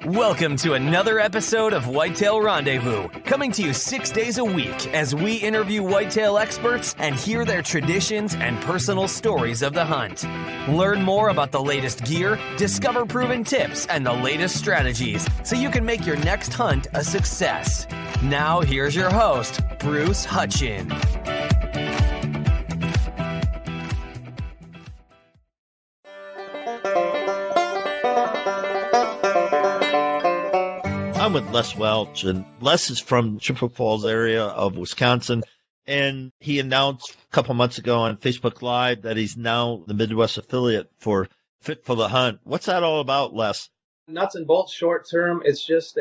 Welcome to another episode of Whitetail Rendezvous, coming to you 6 days a week as we interview whitetail experts and hear their traditions and personal stories of the hunt. Learn more about the latest gear, discover proven tips, and the latest strategies so you can make your next hunt a success. Now, here's your host, Bruce Hutchin. I'm with Les Welch, and Les is from Chippewa Falls area of Wisconsin, and he announced a couple months ago on Facebook Live that he's now the Midwest affiliate for Fit for the Hunt. What's that all about, Les? Nuts and bolts short term. It's just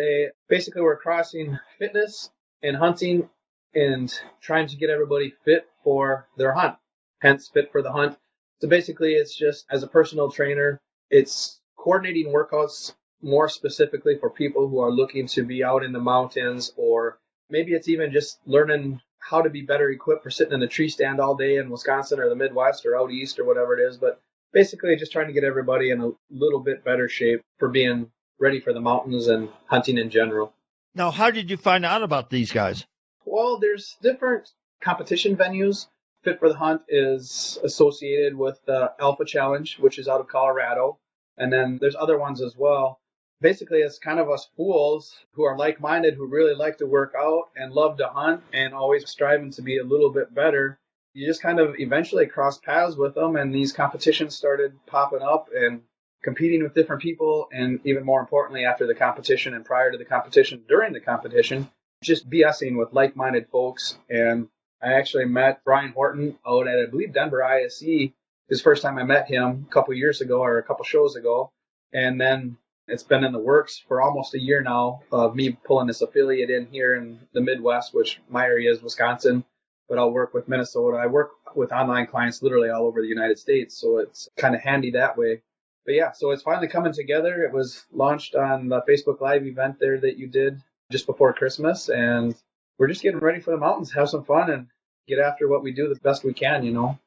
basically we're crossing fitness and hunting and trying to get everybody fit for their hunt, hence Fit for the Hunt. So basically it's just, as a personal trainer, it's coordinating workouts more specifically for people who are looking to be out in the mountains, or maybe it's even just learning how to be better equipped for sitting in a tree stand all day in Wisconsin or the Midwest or out east or whatever it is. But basically just trying to get everybody in a little bit better shape for being ready for the mountains and hunting in general. Now, how did you find out about these guys? Well, there's different competition venues. Fit for the Hunt is associated with the Alpha Challenge, which is out of Colorado. And then there's other ones as well. Basically, it's kind of us fools who are like-minded, who really like to work out and love to hunt and always striving to be a little bit better. You just kind of eventually cross paths with them, and these competitions started popping up and competing with different people. And even more importantly, after the competition and prior to the competition, during the competition, just BSing with like-minded folks. And I actually met Brian Horton out at, I believe, Denver ISE. His first time I met him a couple years ago or a couple shows ago. And then it's been in the works for almost a year now of me pulling this affiliate in here in the Midwest, which my area is Wisconsin, but I'll work with Minnesota. I work with online clients literally all over the United States, so it's kind of handy that way. But yeah, so it's finally coming together. It was launched on the Facebook Live event there that you did just before Christmas, and we're just getting ready for the mountains, have some fun, and get after what we do the best we can, you know.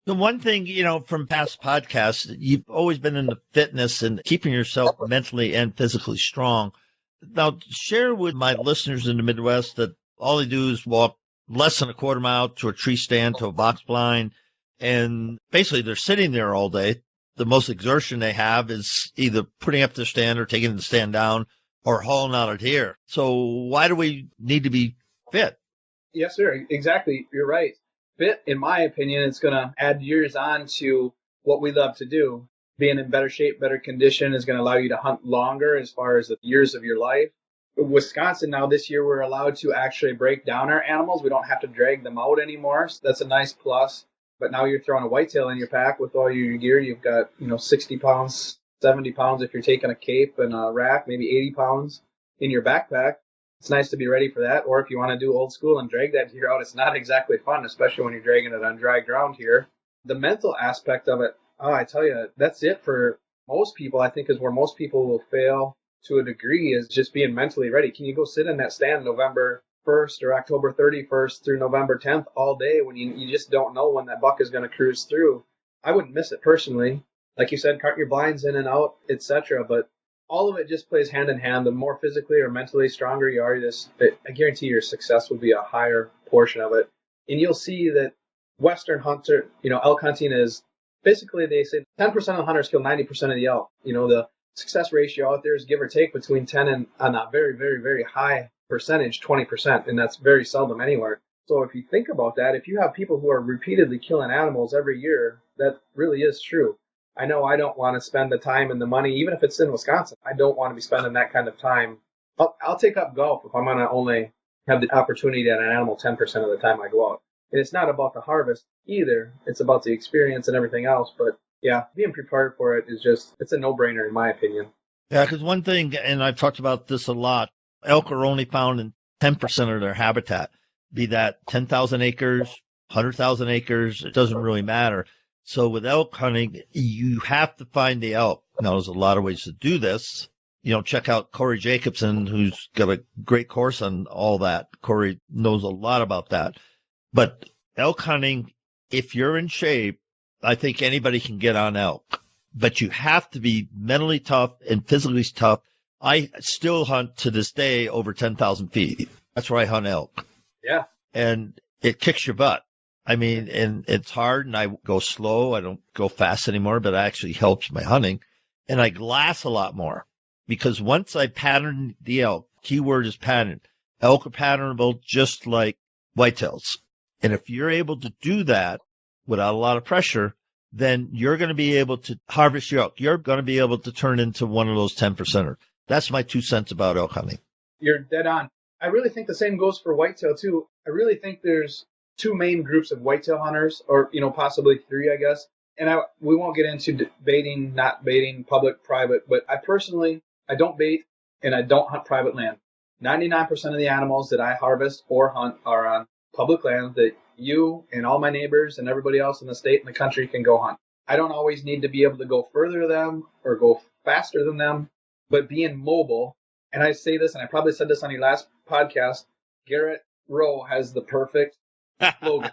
The one thing, from past podcasts, you've always been into fitness and keeping yourself mentally and physically strong. Now, share with my listeners in the Midwest that all they do is walk less than a quarter mile to a tree stand, to a box blind, and basically they're sitting there all day. The most exertion they have is either putting up their stand or taking the stand down or hauling out a deer. So why do we need to be fit? Yes, sir. Exactly. You're right. Fit, in my opinion, it's going to add years on to what we love to do. Being in better shape, better condition is going to allow you to hunt longer as far as the years of your life. Wisconsin, now this year, we're allowed to actually break down our animals. We don't have to drag them out anymore. So that's a nice plus. But now you're throwing a whitetail in your pack with all your gear. You've got, 60 pounds, 70 pounds if you're taking a cape and a rack, maybe 80 pounds in your backpack. It's nice to be ready for that. Or if you want to do old school and drag that gear out, it's not exactly fun, especially when you're dragging it on dry ground here. The mental aspect of it, I tell you, that's it for most people, I think, is where most people will fail to a degree, is just being mentally ready. Can you go sit in that stand November 1st or October 31st through November 10th all day when you just don't know when that buck is going to cruise through? I wouldn't miss it personally. Like you said, cart your blinds in and out, etc. But all of it just plays hand in hand. The more physically or mentally stronger you are, I guarantee your success will be a higher portion of it. And you'll see that Western hunter, elk hunting is basically, they say 10% of the hunters kill 90% of the elk. The success ratio out there is give or take between 10 and on a very, very, very high percentage, 20%. And that's very seldom anywhere. So if you think about that, if you have people who are repeatedly killing animals every year, that really is true. I know I don't want to spend the time and the money, even if it's in Wisconsin. I don't want to be spending that kind of time. I'll take up golf if I'm going to only have the opportunity at an animal 10% of the time I go out. And it's not about the harvest either. It's about the experience and everything else. But yeah, being prepared for it is it's a no-brainer in my opinion. Yeah, because one thing, and I've talked about this a lot, elk are only found in 10% of their habitat, be that 10,000 acres, 100,000 acres, it doesn't really matter. So with elk hunting, you have to find the elk. Now, there's a lot of ways to do this. Check out Corey Jacobson, who's got a great course on all that. Corey knows a lot about that. But elk hunting, if you're in shape, I think anybody can get on elk. but you have to be mentally tough and physically tough. I still hunt to this day over 10,000 feet. That's where I hunt elk. Yeah. And it kicks your butt. I mean, and it's hard, and I go slow. I don't go fast anymore, but it actually helps my hunting. And I glass a lot more because once I pattern the elk, keyword is pattern. Elk are patternable just like whitetails. And if you're able to do that without a lot of pressure, then you're going to be able to harvest your elk. You're going to be able to turn into one of those 10%ers. That's my 2 cents about elk hunting. You're dead on. I really think the same goes for whitetail too. I really think there's 2 main groups of whitetail hunters, or possibly 3, I guess. And we won't get into baiting, not baiting, public, private. But I don't bait and I don't hunt private land. 99% of the animals that I harvest or hunt are on public land that you and all my neighbors and everybody else in the state and the country can go hunt. I don't always need to be able to go further than them or go faster than them, but being mobile. And I say this, and I probably said this on your last podcast, Garrett Rowe has the perfect slogan.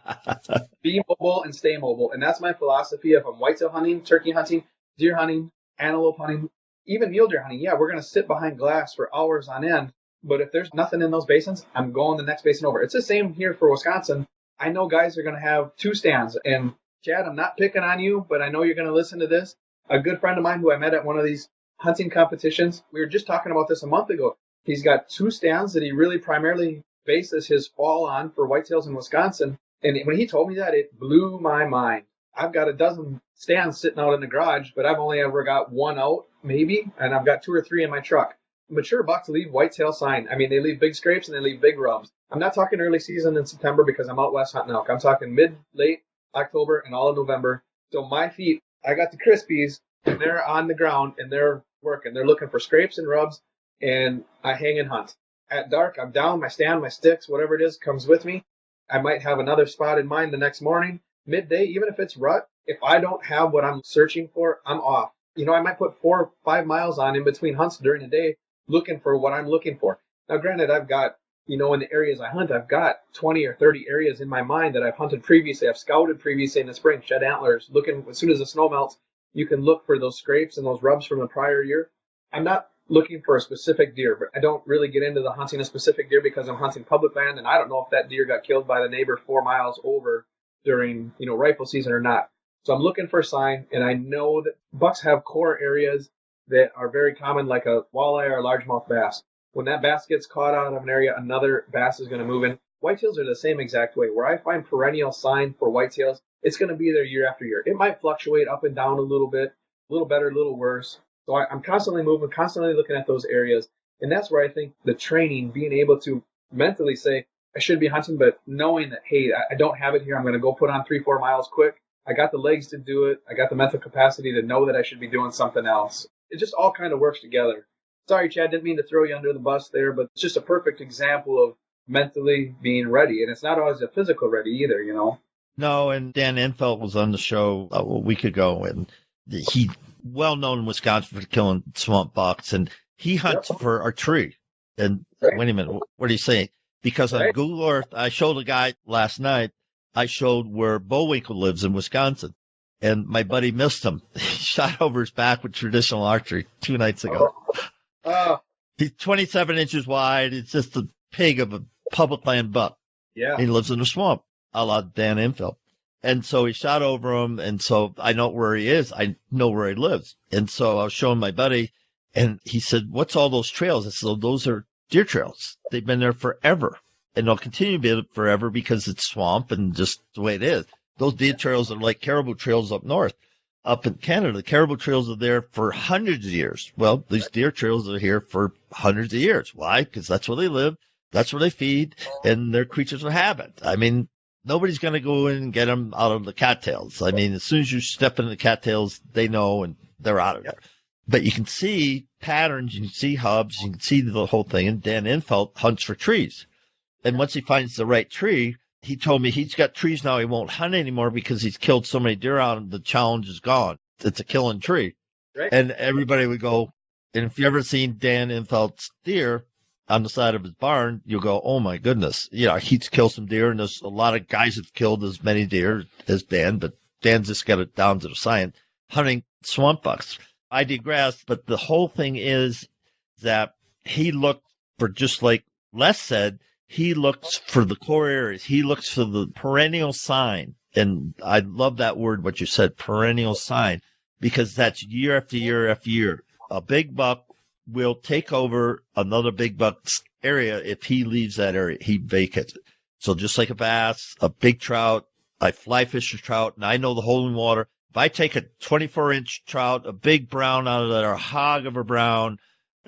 Be mobile and stay mobile. And that's my philosophy if I'm whitetail hunting, turkey hunting, deer hunting, antelope hunting, even mule deer hunting. Yeah, we're going to sit behind glass for hours on end. But if there's nothing in those basins, I'm going the next basin over. It's the same here for Wisconsin. I know guys are going to have 2 stands. And Chad, I'm not picking on you, but I know you're going to listen to this. A good friend of mine who I met at one of these hunting competitions, we were just talking about this a month ago. He's got 2 stands that he really primarily bases his fall on for whitetails in Wisconsin. And when he told me that, it blew my mind. I've got a dozen stands sitting out in the garage, but I've only ever got 1 out, maybe, and I've got 2 or 3 in my truck. Mature bucks leave whitetail sign. I mean, they leave big scrapes and they leave big rubs. I'm not talking early season in September because I'm out west hunting elk. I'm talking late October and all of November. So my feet, I got the Crispies, and they're on the ground and they're working. They're looking for scrapes and rubs, and I hang and hunt. At dark, I'm down, my stand, my sticks, whatever it is, comes with me. I might have another spot in mind the next morning. Midday, even if it's rut, if I don't have what I'm searching for, I'm off. I might put 4 or 5 miles on in between hunts during the day looking for what I'm looking for. Now, granted, I've got, in the areas I hunt, I've got 20 or 30 areas in my mind that I've hunted previously. I've scouted previously in the spring, shed antlers, looking, as soon as the snow melts, you can look for those scrapes and those rubs from the prior year. I'm not looking for a specific deer, but I don't really get into the hunting a specific deer because I'm hunting public land, and I don't know if that deer got killed by the neighbor 4 miles over during, rifle season or not. So I'm looking for a sign, and I know that bucks have core areas that are very common, like a walleye or a largemouth bass. When that bass gets caught out of an area, another bass is going to move in. Whitetails are the same exact way. Where I find perennial sign for whitetails, it's going to be there year after year. It might fluctuate up and down a little bit, a little better, a little worse. So I'm constantly moving, constantly looking at those areas. And that's where I think the training, being able to mentally say, I should be hunting, but knowing that, hey, I don't have it here. I'm going to go put on 3-4 miles quick. I got the legs to do it. I got the mental capacity to know that I should be doing something else. It just all kind of works together. Sorry, Chad, didn't mean to throw you under the bus there, but it's just a perfect example of mentally being ready. And it's not always a physical ready either, No, and Dan Infelt was on the show a week ago, and he well known in Wisconsin for killing swamp bucks, and he hunts for our tree. And wait a minute, what are you saying? Because on Google Earth, I showed a guy last night, I showed where Bullwinkle lives in Wisconsin. And my buddy missed him. He shot over his back with traditional archery 2 nights ago. He's 27 inches wide. It's just a pig of a public land buck. Yeah. He lives in a swamp, a la Dan Infeld. And so he shot over him. And so I know where he is. I know where he lives. And so I was showing my buddy, and he said, what's all those trails? I said, oh, those are deer trails. They've been there forever. And they'll continue to be there forever because it's swamp and just the way it is. Those deer trails are like caribou trails up north. Up in Canada, the caribou trails are there for hundreds of years. Well, these deer trails are here for hundreds of years. Why? Because that's where they live, that's where they feed, and they're creatures of habit. I mean, nobody's going to go in and get them out of the cattails. I mean, as soon as you step into the cattails, they know and they're out of there. But you can see patterns, you can see hubs, you can see the whole thing. And Dan Infelt hunts for trees. And once he finds the right tree, he told me he's got trees now he won't hunt anymore because he's killed so many deer out and the challenge is gone. It's a killing tree. Right. And everybody would go, and if you've ever seen Dan Infeld's deer on the side of his barn, you'll go, oh my goodness. He's killed some deer, and there's a lot of guys have killed as many deer as Dan, but Dan's just got it down to the science. Hunting swamp bucks. I digress, but the whole thing is that he looked for, just like Les said, he looks for the core areas. He looks for the perennial sign. And I love that word, what you said, perennial sign, because that's year after year after year. A big buck will take over another big buck's area if he leaves that area. He vacates it. So just like a bass, a big trout, I fly fish a trout, and I know the holding water. If I take a 24-inch trout, a big brown out of there, a hog of a brown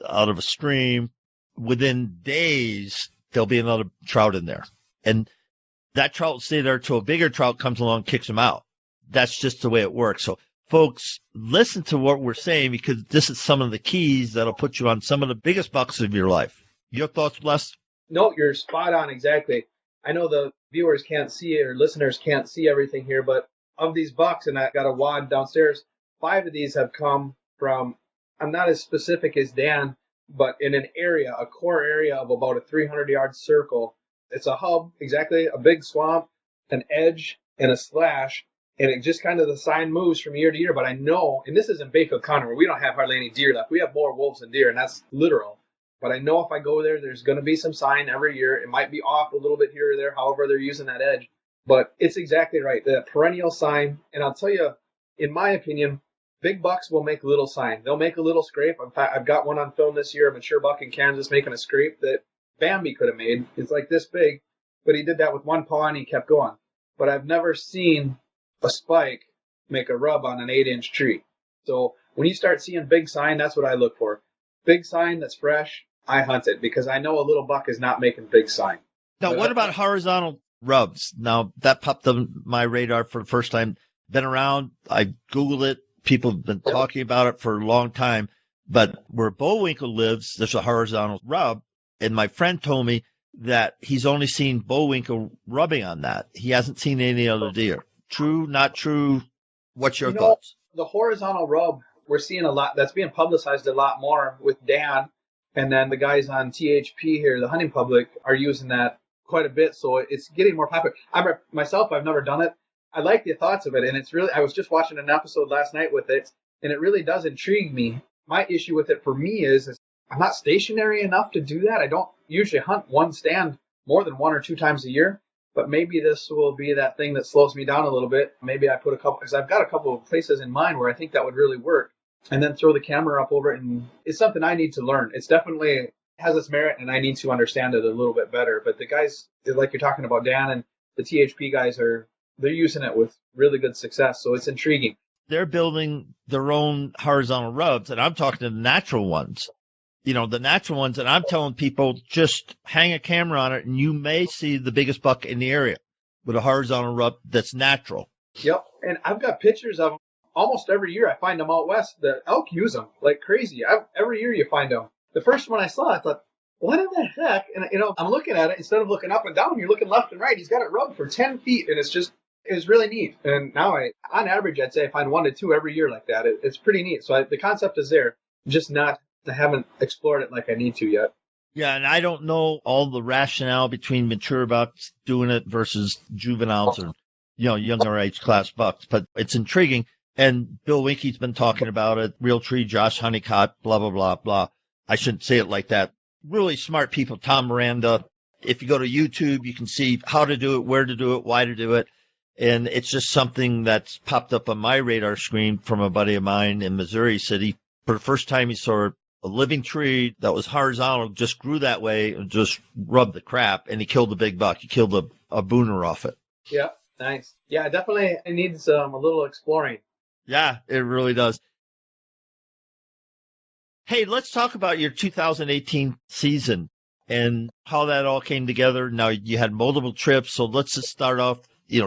out of a stream, within days, there'll be another trout in there. And that trout will stay there till a bigger trout comes along and kicks him out. That's just the way it works. So, folks, listen to what we're saying, because this is some of the keys that'll put you on some of the biggest bucks of your life. Your thoughts, Les? No, you're spot on, exactly. I know the viewers can't see it, or listeners can't see everything here, but of these bucks, and I got a wad downstairs, 5 of these have come from, I'm not as specific as Dan, but in an area, a core area of about a 300-yard circle. It's a hub, exactly, a big swamp, an edge, and a slash, and it just kind of, the sign moves from year to year. But I know, and this isn't Bayfield County where we don't have hardly any deer left. We have more wolves than deer, and that's literal. But I know if I go there, there's going to be some sign every year. It might be off a little bit here or there, however they're using that edge. But it's exactly right, the perennial sign. And I'll tell you, in my opinion, big bucks will make little sign. They'll make a little scrape. In fact, I've got one on film this year, a mature buck in Kansas making a scrape that Bambi could have made. It's like this big, but he did that with one paw and he kept going. But I've never seen a spike make a rub on an 8-inch tree. So when you start seeing big sign, that's what I look for. Big sign that's fresh, I hunt it, because I know a little buck is not making big sign. Now, what about horizontal rubs? Now, that popped on my radar for the first time. Been around. I Googled it. People have been talking about it for a long time. But where Bullwinkle lives, there's a horizontal rub. And my friend told me that he's only seen Bullwinkle rubbing on that. He hasn't seen any other deer. True, not true? What's your thoughts? The horizontal rub, we're seeing a lot. That's being publicized a lot more with Dan. And then the guys on THP here, the hunting public, are using that quite a bit. So it's getting more popular. I've never done it. I like the thoughts of it. And it's really, I was just watching an episode last night with it, and it really does intrigue me. My issue with it for me is I'm not stationary enough to do that. I don't usually hunt one stand more than 1 or 2 times a year, but maybe this will be that thing that slows me down a little bit. Maybe I put a couple, because I've got a couple of places in mind where I think that would really work, and then throw the camera up over it. And it's something I need to learn. It's definitely has its merit, and I need to understand it a little bit better. But the guys, like you're talking about, Dan and the THP guys, they're using it with really good success. So it's intriguing. They're building their own horizontal rubs, and I'm talking to the natural ones. You know, the natural ones, and I'm telling people, just hang a camera on it, and you may see the biggest buck in the area with a horizontal rub that's natural. Yep, and I've got pictures of them almost every year. I find them out west. The elk use them like crazy. Every year you find them. The first one I saw, I thought, what in the heck? And, I'm looking at it. Instead of looking up and down, you're looking left and right. He's got it rubbed for 10 feet, and it was really neat. And now on average, I'd say I find 1 to 2 every year like that. It's pretty neat. So the concept is there, just I haven't explored it like I need to yet. Yeah, and I don't know all the rationale between mature bucks doing it versus juveniles or, younger age class bucks, but it's intriguing. And Bill Winke's been talking about it, Realtree, Josh Honeycutt, blah, blah, blah, blah. I shouldn't say it like that. Really smart people, Tom Miranda. If you go to YouTube, you can see how to do it, where to do it, why to do it. And it's just something that's popped up on my radar screen from a buddy of mine in Missouri City. For the first time, he saw a living tree that was horizontal, just grew that way, and just rubbed the crap, and he killed a big buck. He killed a booner off it. Yeah, nice. Yeah, definitely it needs a little exploring. Yeah, it really does. Hey, let's talk about your 2018 season and how that all came together. Now, you had multiple trips, so let's just start off,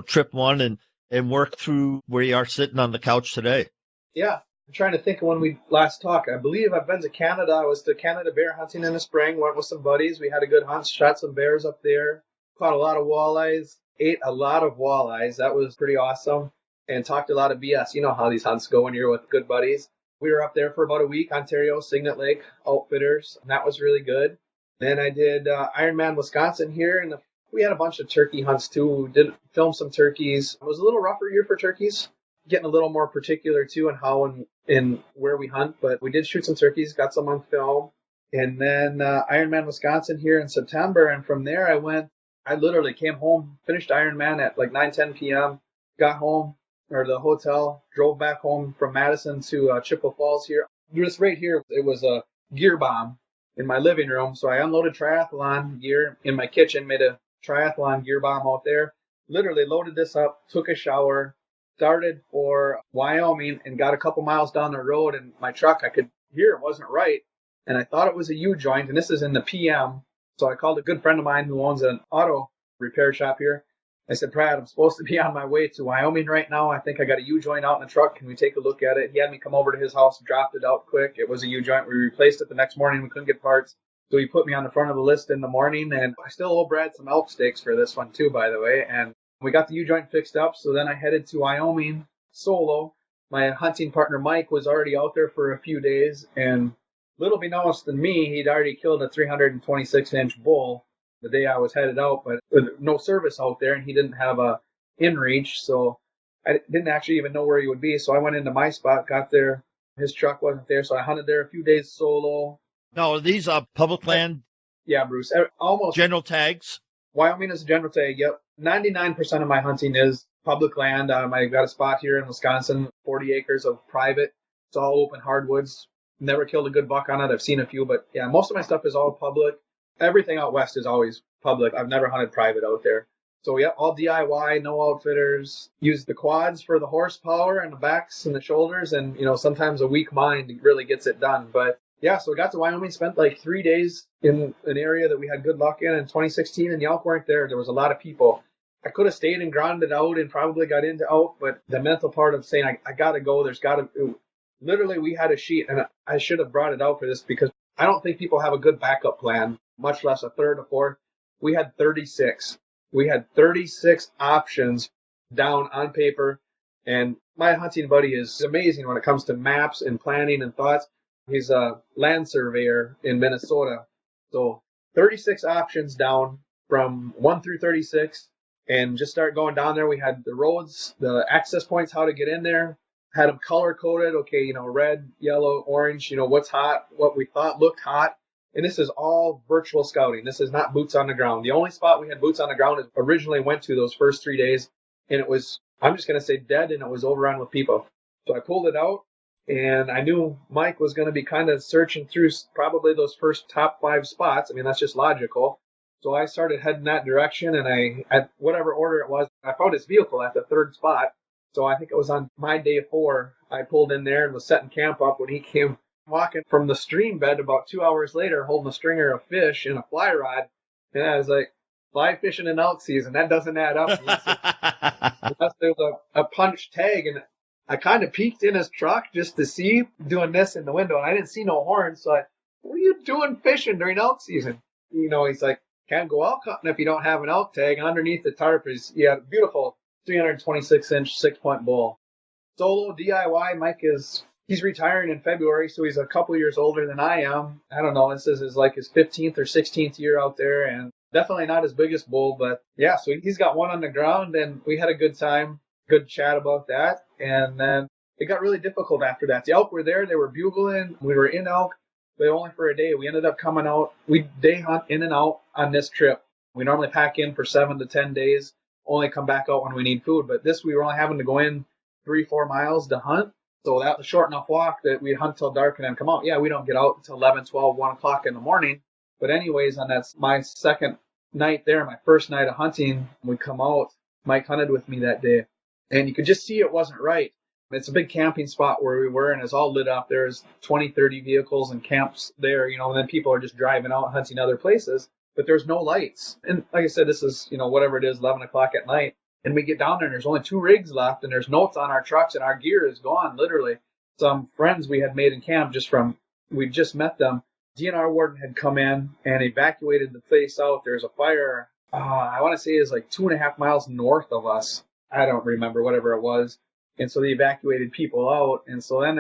trip 1 and work through where you are sitting on the couch today. Yeah. I'm trying to think of when we last talked. I believe I've been to Canada. I was to Canada bear hunting in the spring, went with some buddies. We had a good hunt, shot some bears up there, caught a lot of walleyes, ate a lot of walleyes. That was pretty awesome, and talked a lot of BS. You know how these hunts go when you're with good buddies. We were up there for about a week, Ontario, Signet Lake Outfitters, and that was really good. Then I did Ironman, Wisconsin here, and we had a bunch of turkey hunts too. We did film some turkeys. It was a little rougher year for turkeys. getting a little more particular too in how and where we hunt, but we did shoot some turkeys, got some on film. And then Ironman Wisconsin here in September. And from there I literally came home, finished Ironman at like 9:10 p.m., got home or the hotel, drove back home from Madison to Chippewa Falls here. Just right here, it was a gear bomb in my living room. So I unloaded triathlon gear in my kitchen, made a triathlon gear bomb out there, literally loaded this up, took a shower, started for Wyoming, and got a couple miles down the road. And my truck, I could hear it wasn't right. And I thought it was a U-joint, and this is in the PM. So I called a good friend of mine who owns an auto repair shop here. I said, Brad, I'm supposed to be on my way to Wyoming right now. I think I got a U-joint out in the truck. Can we take a look at it? He had me come over to his house, dropped it out quick. It was a U-joint. We replaced it the next morning. We couldn't get parts. So he put me on the front of the list in the morning. And I still owe Brad some elk steaks for this one too, by the way. And we got the U-joint fixed up. So then I headed to Wyoming solo. My hunting partner, Mike, was already out there for a few days. And little beknownst than me, he'd already killed a 326-inch bull the day I was headed out, but no service out there, and he didn't have a in-reach, so I didn't actually even know where he would be. So I went into my spot, got there. His truck wasn't there, so I hunted there a few days solo. Now, are these public land? Yeah, Bruce. Almost. General tags? Wyoming is a general tag, yep. 99% of my hunting is public land. I got a spot here in Wisconsin, 40 acres of private. It's all open hardwoods. Never killed a good buck on it. I've seen a few, but yeah, most of my stuff is all public. Everything out west is always public. I've never hunted private out there. So yeah, all DIY, no outfitters. Use the quads for the horsepower and the backs and the shoulders, and sometimes a weak mind really gets it done. But yeah, so I got to Wyoming, spent like 3 days in an area that we had good luck in 2016, and the elk weren't there. There was a lot of people. I could have stayed and grounded out and probably got into elk, but the mental part of saying I gotta go, literally we had a sheet, and I should have brought it out for this because I don't think people have a good backup plan, much less a third or fourth. We had 36. We had 36 options down on paper, and my hunting buddy is amazing when it comes to maps and planning and thoughts. He's a land surveyor in Minnesota. So 36 options down from 1 through 36, and just start going down there. We had the roads, the access points, how to get in there. Had them color coded. Okay, red, yellow, orange, what's hot, what we thought looked hot. And this is all virtual scouting. This is not boots on the ground. The only spot we had boots on the ground is originally went to those first 3 days. And it was, I'm just going to say dead, and it was overrun with people. So I pulled it out, and I knew Mike was going to be kind of searching through probably those first top 5 spots. I mean, that's just logical. So I started heading that direction, and at whatever order it was, I found his vehicle at the 3rd spot. So I think it was on my day 4, I pulled in there and was setting camp up when he came walking from the stream bed about 2 hours later, holding a stringer of fish and a fly rod. And I was like, fly fishing in elk season, that doesn't add up. Unless there was a punch tag, and I kind of peeked in his truck just to see doing this in the window, and I didn't see no horns. So what are you doing fishing during elk season? He's like, can't go elk hunting if you don't have an elk tag. And underneath the tarp is, beautiful 326-inch 6-point bull. Solo DIY. Mike he's retiring in February, so he's a couple years older than I am. I don't know. This is his 15th or 16th year out there, and definitely not his biggest bull, but yeah, so he's got one on the ground, and we had a good time, good chat about that. And then it got really difficult after that. The elk were there. They were bugling. We were in elk, but only for a day. We ended up coming out. We day hunt in and out on this trip. We normally pack in for 7 to 10 days, only come back out when we need food. But this, we were only having to go in 3-4 miles to hunt. So that was a short enough walk that we'd hunt till dark and then come out. Yeah, we don't get out until 11, 12, 1 o'clock in the morning. But anyways, and that's my second night there, my first night of hunting, we come out. Mike hunted with me that day. And you could just see it wasn't right. It's a big camping spot where we were, and it's all lit up. There's 20, 30 vehicles and camps there, and then people are just driving out hunting other places. But there's no lights. And like I said, this is, whatever it is, 11 o'clock at night. And we get down there, and there's only 2 rigs left, and there's notes on our trucks, and our gear is gone, literally. Some friends we had made in camp we'd just met them. DNR warden had come in and evacuated the place out. There's a fire, I want to say it's 2.5 miles north of us. I don't remember, whatever it was. And so they evacuated people out. And so then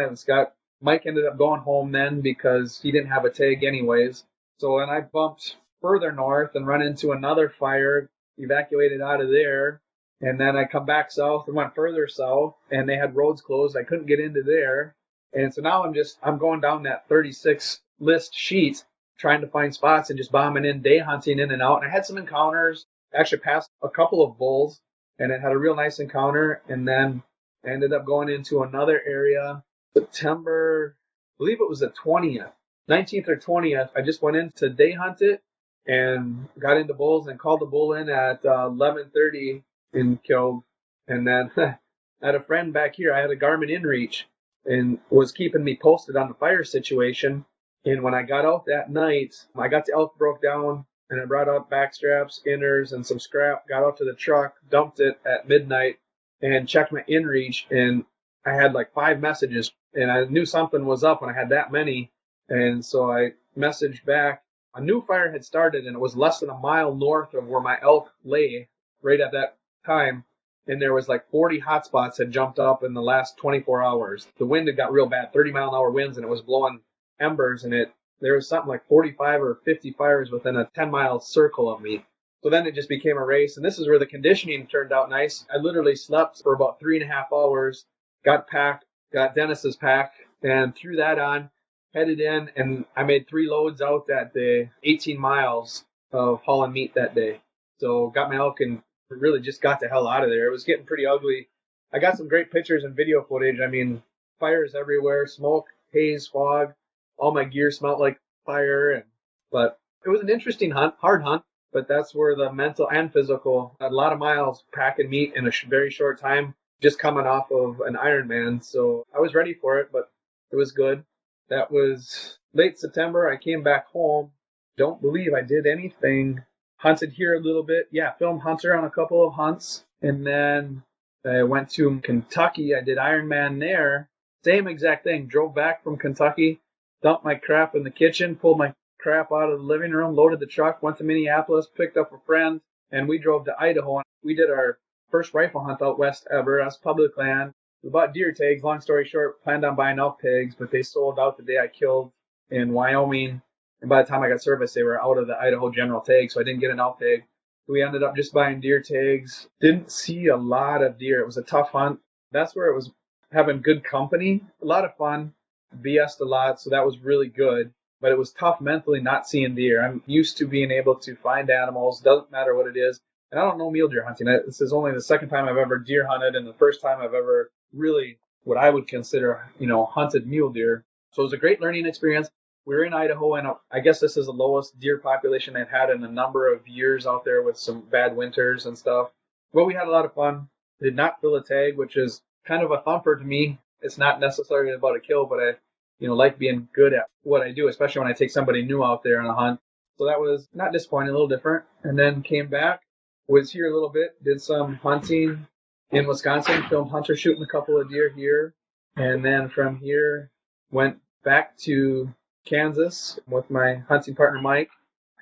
Mike ended up going home then because he didn't have a tag anyways. So then I bumped further north and run into another fire, evacuated out of there. And then I come back south and went further south, and they had roads closed. I couldn't get into there. And so now I'm going down that 36 list sheet trying to find spots and just bombing in, day hunting in and out. And I had some encounters. I actually passed a couple of bulls, and it had a real nice encounter. And then I ended up going into another area September, I believe it was the 20th, 19th or 20th. I just went in to day hunt it and got into bulls and called the bull in at 11:30 and killed. And then I had a friend back here. I had a Garmin InReach and was keeping me posted on the fire situation. And when I got out that night, I got the elk broke down, and I brought out backstraps, skinners, and some scrap, got out to the truck, dumped it at midnight, and checked my InReach, and I had like 5 messages, and I knew something was up when I had that many. And so I messaged back. A new fire had started, and it was less than a mile north of where my elk lay right at that time. And there was like 40 hotspots had jumped up in the last 24 hours. The wind had got real bad, 30-mile-an-hour winds, and it was blowing embers, and there was something like 45 or 50 fires within a 10-mile circle of me. So then it just became a race, and this is where the conditioning turned out nice. I literally slept for about 3.5 hours, got packed, got Dennis's pack, and threw that on, headed in, and I made 3 loads out that day, 18 miles of hauling meat that day. So got my elk and really just got the hell out of there. It was getting pretty ugly. I got some great pictures and video footage. I mean, fires everywhere, smoke, haze, fog. All my gear smelled like fire, but it was an interesting hunt, hard hunt, but that's where the mental and physical, a lot of miles packing meat in a very short time, just coming off of an Ironman. So I was ready for it, but it was good. That was late September. I came back home. Don't believe I did anything. Hunted here a little bit. Yeah, filmed Hunter on a couple of hunts. And then I went to Kentucky. I did Ironman there. Same exact thing. Drove back from Kentucky. Dumped my crap in the kitchen, pulled my crap out of the living room, loaded the truck, went to Minneapolis, picked up a friend, and we drove to Idaho. We did our first rifle hunt out west ever. That's public land. We bought deer tags. Long story short, planned on buying elk tags, but they sold out the day I killed in Wyoming. And by the time I got service, they were out of the Idaho general tag, so I didn't get an elk tag. We ended up just buying deer tags. Didn't see a lot of deer. It was a tough hunt. That's where it was having good company. A lot of fun. BS'd a lot, so that was really good. But it was tough mentally not seeing deer. I'm used to being able to find animals, doesn't matter what it is. And I don't know mule deer hunting. This is only the second time I've ever deer hunted, and the first time I've ever really what I would consider, hunted mule deer. So it was a great learning experience. We were in Idaho, and I guess this is the lowest deer population they've had in a number of years out there with some bad winters and stuff. But we had a lot of fun. Did not fill a tag, which is kind of a thumper to me. It's not necessarily about a kill, but I like being good at what I do, especially when I take somebody new out there on a hunt. So that was not disappointing, a little different. And then came back, was here a little bit, did some hunting in Wisconsin, filmed Hunter shooting a couple of deer here. And then from here, went back to Kansas with my hunting partner, Mike.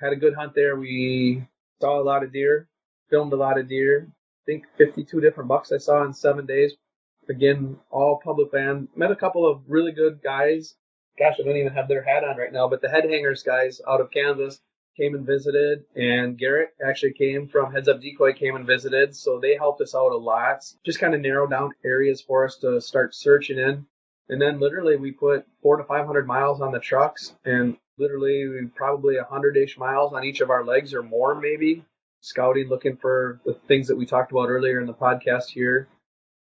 Had a good hunt there. We saw a lot of deer, filmed a lot of deer. I think 52 different bucks I saw in 7 days. Again, all public land. Met a couple of really good guys. Gosh, I don't even have their hat on right now, but the Head Hangers guys out of Kansas came and visited, and Garrett actually came from Heads Up Decoy, came and visited, so they helped us out a lot. Just kind of narrowed down areas for us to start searching in. And then literally we put 400 to 500 miles on the trucks, and literally probably 100-ish miles on each of our legs or more maybe, scouting, looking for the things that we talked about earlier in the podcast here.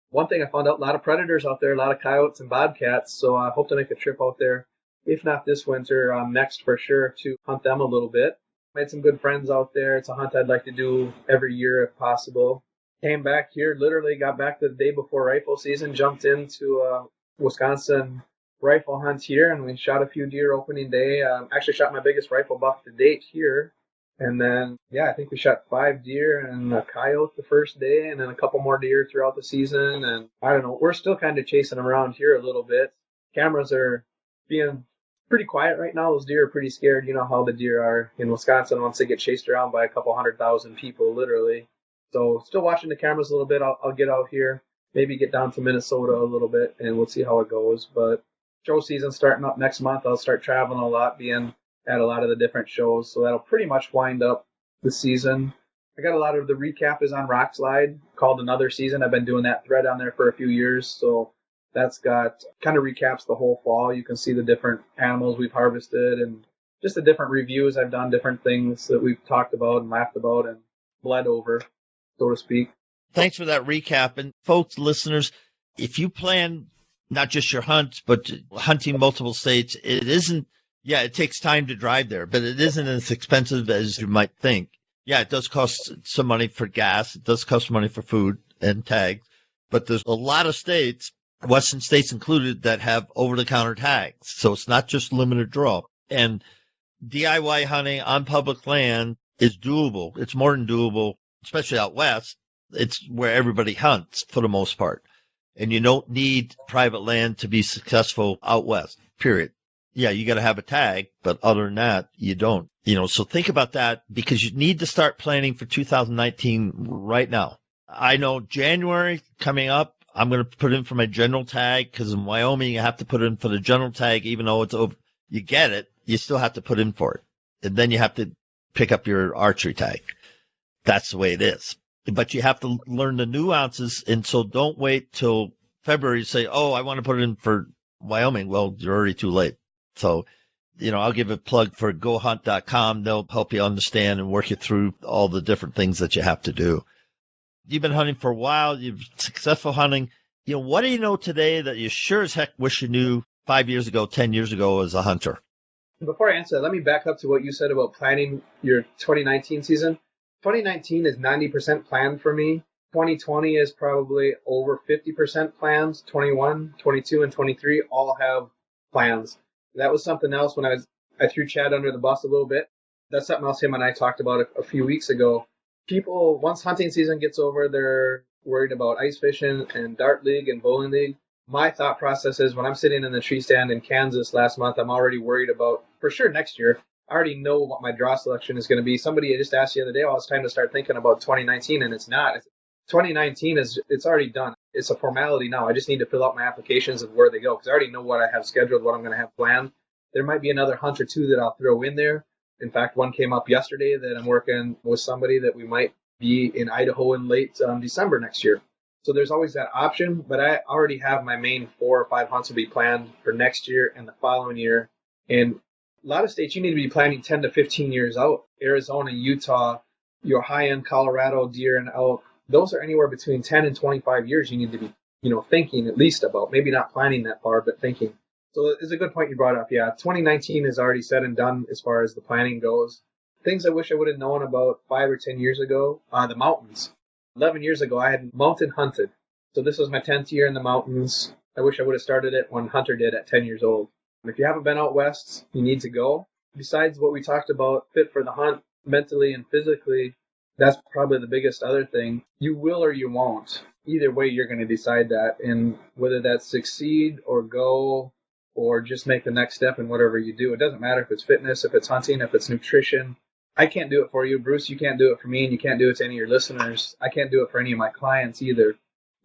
One thing I found out, a lot of predators out there, a lot of coyotes and bobcats, so I hope to make a trip out there, if not this winter, next for sure, to hunt them a little bit. Made some good friends out there. It's a hunt I'd like to do every year if possible. Came back here, literally got back the day before rifle season, jumped into a Wisconsin rifle hunt here, and we shot a few deer opening day. Actually shot my biggest rifle buck to date here. And then, I think we shot 5 deer and a coyote the first day, and then a couple more deer throughout the season. And I don't know, we're still kind of chasing them around here a little bit. Cameras are being pretty quiet right now. Those deer are pretty scared. You know how the deer are in Wisconsin once they get chased around by a couple 100,000 people, literally. So still watching the cameras a little bit. I'll get out here, maybe get down to Minnesota a little bit, and we'll see how it goes. But show season starting up next month. I'll start traveling a lot, being at a lot of the different shows, so that'll pretty much wind up the season. I got a lot of the recap is on Rock Slide called Another Season. I've been doing that thread on there for a few years. So that's got kind of recaps the whole fall. You can see the different animals we've harvested and just the different reviews I've done, different things that we've talked about and laughed about and bled over, so to speak. Thanks for that recap. And folks, listeners, if you plan not just your hunt, but hunting multiple states, it isn't, it takes time to drive there, but it isn't as expensive as you might think. Yeah, it does cost some money for gas. It does cost money for food and tags, but there's a lot of states, Western states included, that have over-the-counter tags. So it's not just limited draw. And DIY hunting on public land is doable. It's more than doable, especially out west. It's where everybody hunts for the most part. And you don't need private land to be successful out west, period. Yeah, you got to have a tag, but other than that, you don't. So think about that because you need to start planning for 2019 right now. I know January coming up, I'm going to put in for my general tag because in Wyoming, you have to put in for the general tag, even though it's over. You get it, you still have to put in for it. And then you have to pick up your archery tag. That's the way it is. But you have to learn the nuances. And so don't wait till February to say, oh, I want to put it in for Wyoming. Well, you're already too late. So, I'll give a plug for gohunt.com. They'll help you understand and work you through all the different things that you have to do. You've been hunting for a while. You've successful hunting. What do you know today that you sure as heck wish you knew 5 years ago, 10 years ago as a hunter? Before I answer that, let me back up to what you said about planning your 2019 season. 2019 is 90% planned for me. 2020 is probably over 50% plans. 21, 22, and 23 all have plans. That was something else when I threw Chad under the bus a little bit. That's something else him and I talked about a few weeks ago. People, once hunting season gets over, they're worried about ice fishing and dart league and bowling league. My thought process is when I'm sitting in the tree stand in Kansas last month, I'm already worried about, for sure next year, I already know what my draw selection is going to be. Somebody just asked the other day, it's time to start thinking about 2019, and it's not. 2019 it's already done. It's a formality now. I just need to fill out my applications of where they go because I already know what I have scheduled, what I'm going to have planned. There might be another hunt or two that I'll throw in there. In fact, one came up yesterday that I'm working with somebody that we might be in Idaho in late December next year. So there's always that option, but I already have my main 4 or 5 hunts will be planned for next year and the following year. And a lot of states, you need to be planning 10 to 15 years out. Arizona, Utah, your high-end Colorado deer and elk, those are anywhere between 10 and 25 years you need to be, thinking at least about. Maybe not planning that far, but thinking. So it's a good point you brought up. Yeah, 2019 is already said and done as far as the planning goes. Things I wish I would have known about 5 or 10 years ago are the mountains. 11 years ago, I had mountain hunted. So this was my 10th year in the mountains. I wish I would have started it when Hunter did at 10 years old. If you haven't been out west, you need to go. Besides what we talked about, fit for the hunt mentally and physically, that's probably the biggest other thing. You will or you won't. Either way, you're going to decide that. And whether that's succeed or go or just make the next step in whatever you do, it doesn't matter if it's fitness, if it's hunting, if it's nutrition. I can't do it for you. Bruce, you can't do it for me, and you can't do it to any of your listeners. I can't do it for any of my clients either.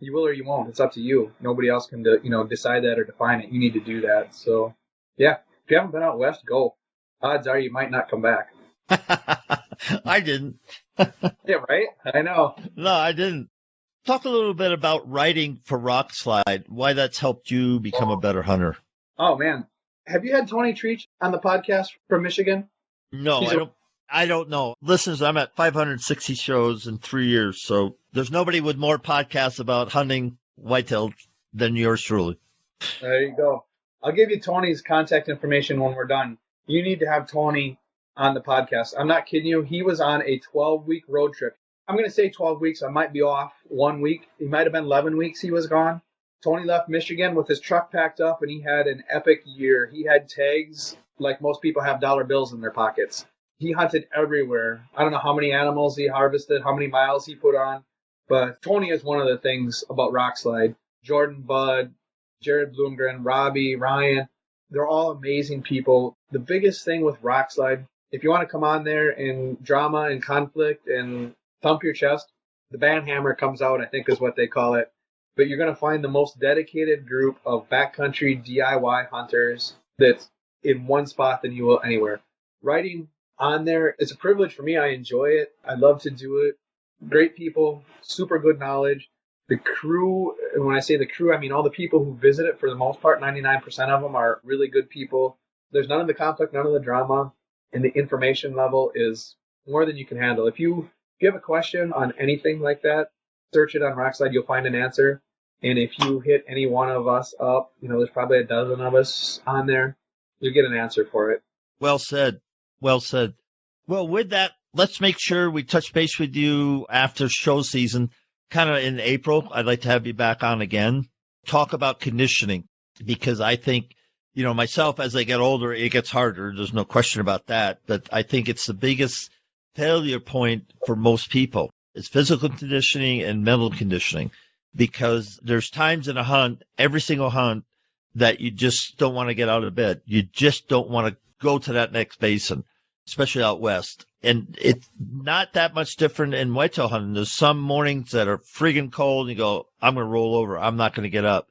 You will or you won't. It's up to you. Nobody else can decide that or define it. You need to do that. So, yeah, if you haven't been out west, go. Odds are you might not come back. I didn't. Yeah, right? I know. No, I didn't. Talk a little bit about writing for Rock Slide, why that's helped you become a better hunter. Oh, man. Have you had Tony Treach on the podcast from Michigan? No, I don't know. Listeners, I'm at 560 shows in 3 years, so there's nobody with more podcasts about hunting whitetail than yours truly. There you go. I'll give you Tony's contact information when we're done. You need to have Tony on the podcast. I'm not kidding you. He was on a 12-week road trip. I'm going to say 12 weeks. I might be off 1 week. It might have been 11 weeks he was gone. Tony left Michigan with his truck packed up, and he had an epic year. He had tags like most people have dollar bills in their pockets. He hunted everywhere. I don't know how many animals he harvested, how many miles he put on, but Tony is one of the things about Rock Slide. Jordan Budd, Jared Bloomgren, Robbie, Ryan, they're all amazing people. The biggest thing with Rock Slide, if you want to come on there in drama and conflict and thump your chest, the band hammer comes out, I think is what they call it. But you're going to find the most dedicated group of backcountry DIY hunters that's in one spot than you will anywhere. Writing on there. It's a privilege for me. I enjoy it. I love to do it. Great people, super good knowledge. The crew, and when I say the crew, I mean all the people who visit it. For the most part, 99% of them are really good people. There's none of the conflict, none of the drama, and the information level is more than you can handle. If you have a question on anything like that, search it on Rockslide, you'll find an answer. And if you hit any one of us up, there's probably a dozen of us on there, you'll get an answer for it. Well said. Well said. Well, with that, let's make sure we touch base with you after show season, kind of in April. I'd like to have you back on again. Talk about conditioning, because I think, myself, as I get older, it gets harder. There's no question about that. But I think it's the biggest failure point for most people. It's physical conditioning and mental conditioning, because there's times in a hunt, every single hunt, that you just don't want to get out of bed. You just don't want to go to that next basin, especially out west. And it's not that much different in whitetail hunting. There's some mornings that are friggin' cold, and you go, I'm going to roll over. I'm not going to get up.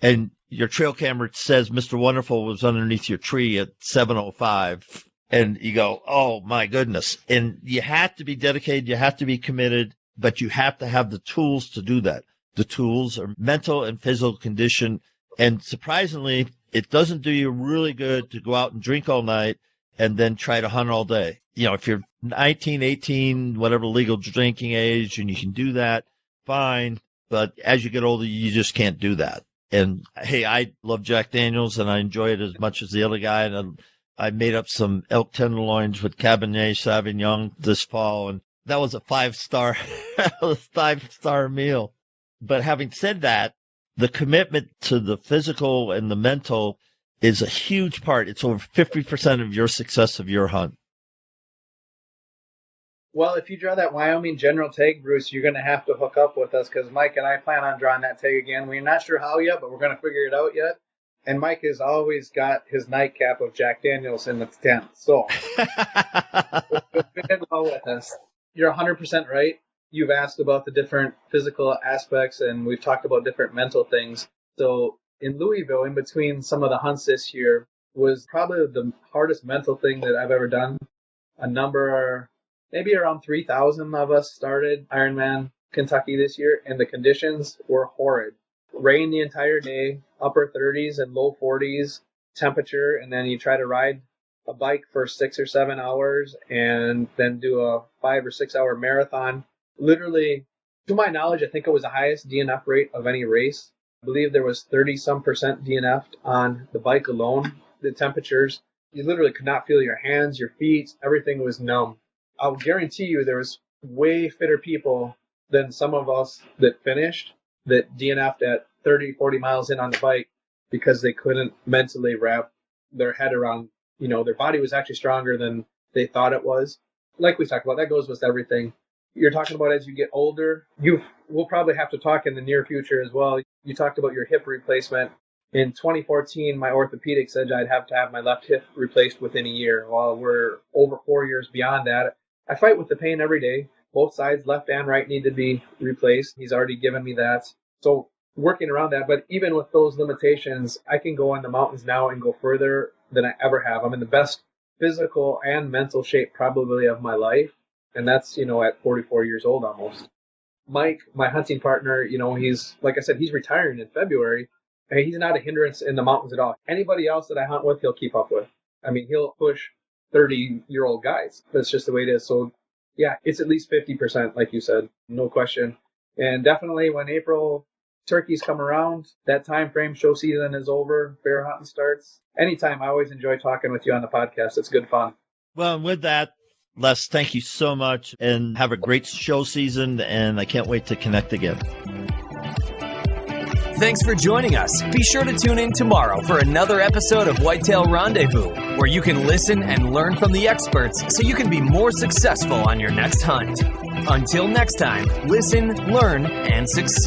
And your trail camera says Mr. Wonderful was underneath your tree at 7:05. And you go, oh, my goodness. And you have to be dedicated. You have to be committed, but you have to have the tools to do that. The tools are mental and physical condition. And surprisingly, it doesn't do you really good to go out and drink all night and then try to hunt all day. If you're 19, 18, whatever legal drinking age, and you can do that, fine. But as you get older, you just can't do that. And, hey, I love Jack Daniels, and I enjoy it as much as the other guy. And I made up some elk tenderloins with Cabernet Sauvignon this fall, and that was a 5-star, 5-star meal. But having said that, the commitment to the physical and the mental is a huge part. It's over 50% of your success of your hunt. Well, if you draw that Wyoming General tag, Bruce, you're going to have to hook up with us, because Mike and I plan on drawing that tag again. We're not sure how yet, but we're going to figure it out yet. And Mike has always got his nightcap of Jack Daniels in the tent. So, fit in well with us. You're 100% right. You've asked about the different physical aspects, and we've talked about different mental things. So in Louisville, in between some of the hunts this year, was probably the hardest mental thing that I've ever done. Maybe around 3,000 of us started Ironman Kentucky this year, and the conditions were horrid. Rain the entire day, upper 30s and low 40s temperature, and then you try to ride a bike for 6 or 7 hours and then do a 5 or 6 hour marathon. Literally, to my knowledge, I think it was the highest DNF rate of any race. I believe there was 30-some% DNF'd on the bike alone. The temperatures, you literally could not feel your hands, your feet, everything was numb. I'll guarantee you there was way fitter people than some of us that finished, that DNF'd at 30, 40 miles in on the bike because they couldn't mentally wrap their head around, their body was actually stronger than they thought it was. Like we talked about, that goes with everything. You're talking about as you get older, we'll probably have to talk in the near future as well. You talked about your hip replacement. In 2014, my orthopedic said I'd have to have my left hip replaced within a year. Well, we're over 4 years beyond that. I fight with the pain every day. Both sides, left and right, need to be replaced. He's already given me that. So working around that, but even with those limitations, I can go in the mountains now and go further than I ever have. I'm in the best physical and mental shape probably of my life. And that's, at 44 years old almost. Mike, my hunting partner, he's, like I said, he's retiring in February. And he's not a hindrance in the mountains at all. Anybody else that I hunt with, he'll keep up with. I mean, he'll push 30-year-old guys. That's just the way it is. So, yeah, it's at least 50%, like you said, no question. And definitely when April turkeys come around, that time frame, show season is over, bear hunting starts. Anytime, I always enjoy talking with you on the podcast. It's good fun. Well, and with that, Les, thank you so much, and have a great show season, and I can't wait to connect again. Thanks for joining us. Be sure to tune in tomorrow for another episode of Whitetail Rendezvous, where you can listen and learn from the experts so you can be more successful on your next hunt. Until next time, listen, learn, and succeed.